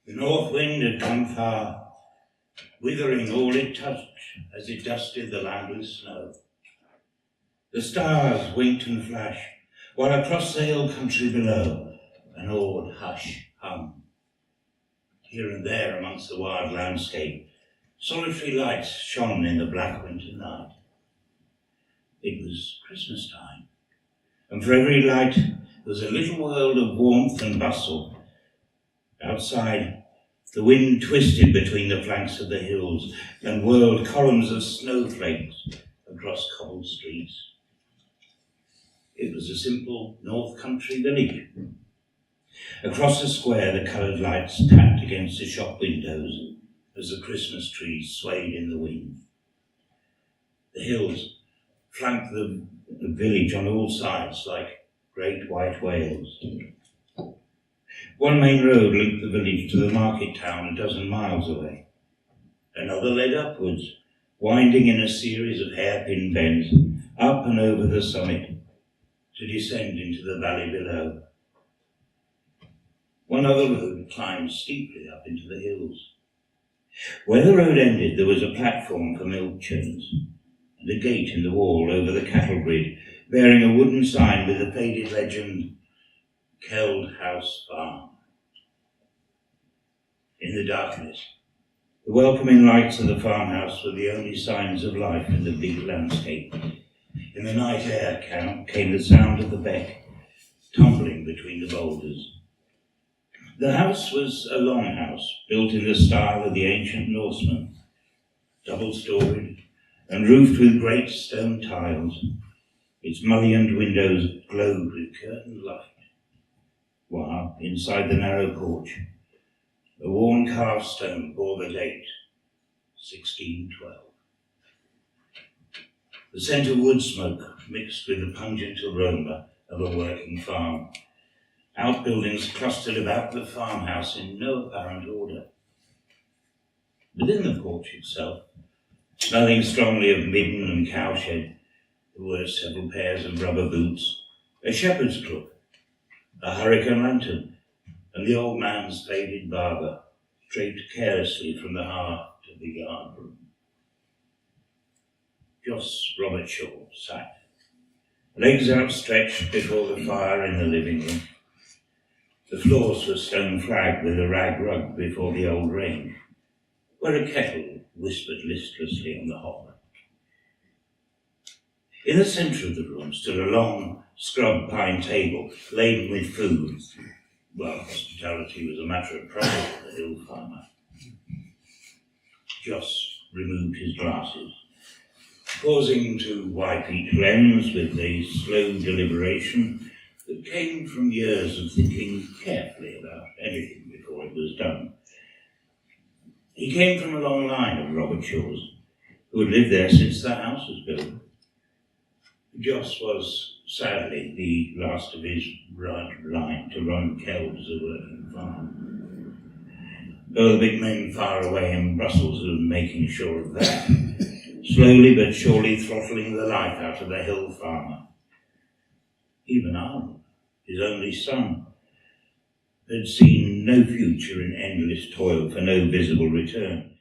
The north wind had come far, withering all it touched as it dusted the land with snow. The stars winked and flashed, while across the hill country below an awed hush hung. Here and there amongst the wild landscape, solitary lights shone in the black winter night. It was Christmas time, and for every light there was a little world of warmth and bustle. Outside, the wind twisted between the flanks of the hills and whirled columns of snowflakes across cobbled streets. It was a simple north country village. Across the square, the coloured lights tapped against the shop windows as the Christmas trees swayed in the wind. The hills flanked the village on all sides like great white whales. One main road linked the village to the market town a dozen miles away. Another led upwards, winding in a series of hairpin bends up and over the summit to descend into the valley below. One other road climbed steeply up into the hills. Where the road ended, there was a platform for milk chins and a gate in the wall over the cattle grid, bearing a wooden sign with the faded legend, Keld House Farm. In the darkness, the welcoming lights of the farmhouse were the only signs of life in the big landscape. In the night air came the sound of the beck, tumbling between the boulders. The house was a longhouse, built in the style of the ancient Norsemen, double-storied and roofed with great stone tiles. Its mullioned windows glowed with curtained light, while inside the narrow porch, a worn carved stone bore the date 1612. The scent of wood smoke mixed with the pungent aroma of a working farm. Outbuildings clustered about the farmhouse in no apparent order. Within the porch itself, smelling strongly of midden and cowshed, there were several pairs of rubber boots, a shepherd's crook, a hurricane lantern, and the old man's faded barber, draped carelessly from the hearth to the yard room. Joss Robert Shaw sat, legs outstretched before the fire in the living room. The floors were stone flagged with a rag rug before the old range, where a kettle whispered listlessly on the hob. In the centre of the room stood a long, scrub pine table laden with food. Well, hospitality was a matter of pride for the hill farmer. Joss removed his glasses, pausing to wipe each lens with the slow deliberation that came from years of thinking carefully about anything before it was done. He came from a long line of Robert Shaws, who had lived there since the house was built. Joss was, sadly, the last of his line to run Keld as a working farm. Though the big men far away in Brussels were making sure of that, slowly but surely throttling the life out of the hill farmer. Even Arnold, his only son, had seen no future in endless toil for no visible return.